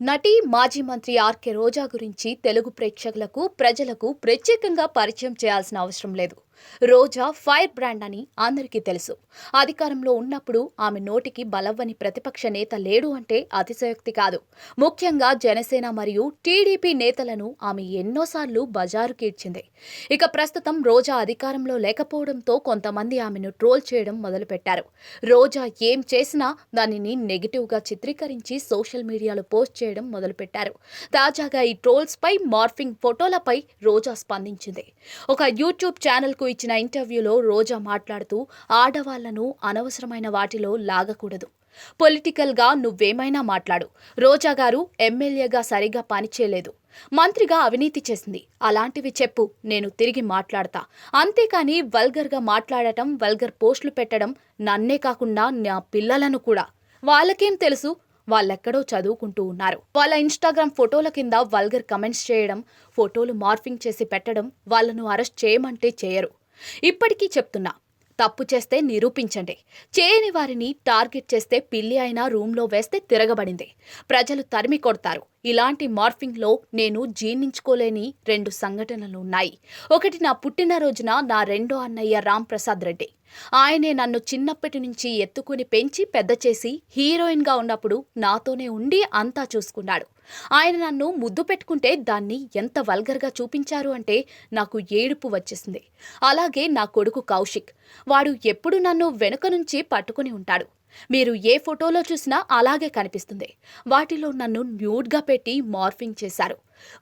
నటి, మాజీ మంత్రి ఆర్కే రోజా గురించి తెలుగు ప్రేక్షకులకు, ప్రజలకు ప్రత్యేకంగా పరిచయం చేయాల్సిన అవసరం లేదు. రోజా ఫైర్ బ్రాండ్ అని అందరికీ తెలుసు. అధికారంలో ఉన్నప్పుడు ఆమె నోటికి బలవ్వని ప్రతిపక్ష నేత లేడు అంటే అతిశయోక్తి కాదు. ముఖ్యంగా జనసేన మరియు టీడీపీ నేతలను ఆమె ఎన్నోసార్లు బజారుకీడ్చింది. ఇక ప్రస్తుతం రోజా అధికారంలో లేకపోవడంతో కొంతమంది ఆమెను ట్రోల్ చేయడం మొదలుపెట్టారు. రోజా ఏం చేసినా దానిని నెగిటివ్గా చిత్రీకరించి సోషల్ మీడియాలో పోస్ట్ చేయడం మొదలుపెట్టారు. తాజాగా ఈ ట్రోల్స్ పై మార్ఫింగ్ ఫోటోలపై రోజా స్పందించింది. ఒక యూట్యూబ్ ఛానల్కు ఇచ్చిన ఇంటర్వ్యూలో రోజా మాట్లాడుతూ ఆడవాళ్లను అనవసరమైన వాటిలో లాగకూడదు. పొలిటికల్గా నువ్వేమైనా మాట్లాడు. రోజా గారు ఎమ్మెల్యేగా సరిగా పనిచేయలేదు, మంత్రిగా అవినీతి చేసింది, అలాంటివి చెప్పు, నేను తిరిగి మాట్లాడతా. అంతేకాని వల్గర్గా మాట్లాడటం, వల్గర్ పోస్టులు పెట్టడం నన్నే కాకుండా నా పిల్లలను కూడా. వాళ్ళకేం తెలుసు? వాళ్ళెక్కడో చదువుకుంటూ ఉన్నారు. వాళ్ళ ఇన్స్టాగ్రామ్ ఫోటోల కింద వల్గర్ కమెంట్స్ చేయడం, ఫోటోలు మార్ఫింగ్ చేసి పెట్టడం, వాళ్ళను అరెస్ట్ చేయమంటే చేయరు. ఇప్పటికీ చెప్తున్నా, తప్పు చేస్తే నిరూపించండి. చేయని వారిని టార్గెట్ చేస్తే పిల్లి అయినా రూమ్లో వేస్తే తిరగబడింది. ప్రజలు తరిమి కొడతారు. ఇలాంటి మార్ఫింగ్లో నేను జీర్ణించుకోలేని 2 సంఘటనలు ఉన్నాయి. ఒకటి నా పుట్టినరోజున నా రెండో అన్నయ్య రామ్ ప్రసాద్ రెడ్డి. ఆయనే నన్ను చిన్నప్పటి నుంచి ఎత్తుకుని పెంచి పెద్ద చేసి హీరోయిన్గా ఉన్నప్పుడు నాతోనే ఉండి అంతా చూసుకున్నాడు. ఆయన నన్ను ముద్దు పెట్టుకుంటే దాన్ని ఎంత వల్గర్గా చూపించారు అంటే నాకు ఏడుపు వచ్చేసింది. అలాగే నా కొడుకు కౌశిక్, వాడు ఎప్పుడు నన్ను వెనుక నుంచి పట్టుకుని ఉంటాడు. మీరు ఏ ఫోటోలో చూసినా అలాగే కనిపిస్తుంది. వాటిలో నన్ను న్యూడ్గా పెట్టి మార్ఫింగ్ చేశారు.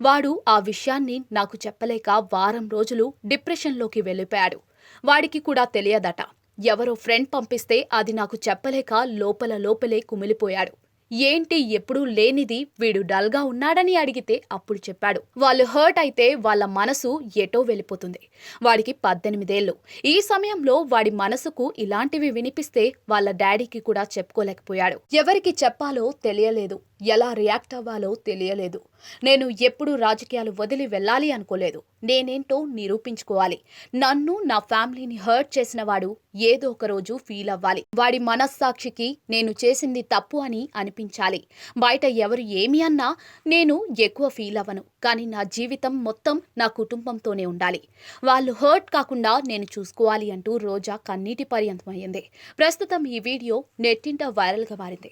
వాడు ఆ విషయాన్ని నాకు చెప్పలేక వారం రోజులు డిప్రెషన్లోకి వెళ్ళిపోయాడు. వాడికి కూడా తెలియదట. ఎవరో ఫ్రెండ్ పంపిస్తే అది నాకు చెప్పలేక లోపలే కుమిలిపోయాడు. ఏంటి ఎప్పుడూ లేనిది వీడు డల్గా ఉన్నాడని అడిగితే అప్పుడు చెప్పాడు. వాళ్ళు హర్ట్ అయితే వాళ్ళ మనసు ఎటో వెళ్ళిపోతుంది. వాడికి 18 ఏళ్ళు. ఈ సమయంలో వాడి మనసుకు ఇలాంటివి వినిపిస్తే వాళ్ళ డాడీకి కూడా చెప్పుకోలేకపోయాడు. ఎవరికి చెప్పాలో తెలియలేదు, ఎలా రియాక్ట్ అవ్వాలో తెలియలేదు. నేను ఎప్పుడూ రాజకీయాలు వదిలి వెళ్ళాలి అనుకోలేదు. నేనేంటో నిరూపించుకోవాలి. నన్ను, నా ఫ్యామిలీని హర్ట్ చేసిన వాడు ఏదో ఒక రోజు ఫీల్ అవ్వాలి. వాడి మనస్సాక్షికి నేను చేసింది తప్పు అని అనిపించాలి. బయట ఎవరు ఏమి అన్నా నేను ఎక్కువ ఫీల్ అవ్వను. కానీ నా జీవితం మొత్తం నా కుటుంబంతోనే ఉండాలి. వాళ్ళు హర్ట్ కాకుండా నేను చూసుకోవాలి అంటూ రోజా కన్నీటి పర్యంతమయ్యింది. ప్రస్తుతం ఈ వీడియో నెట్టింట వైరల్గా మారింది.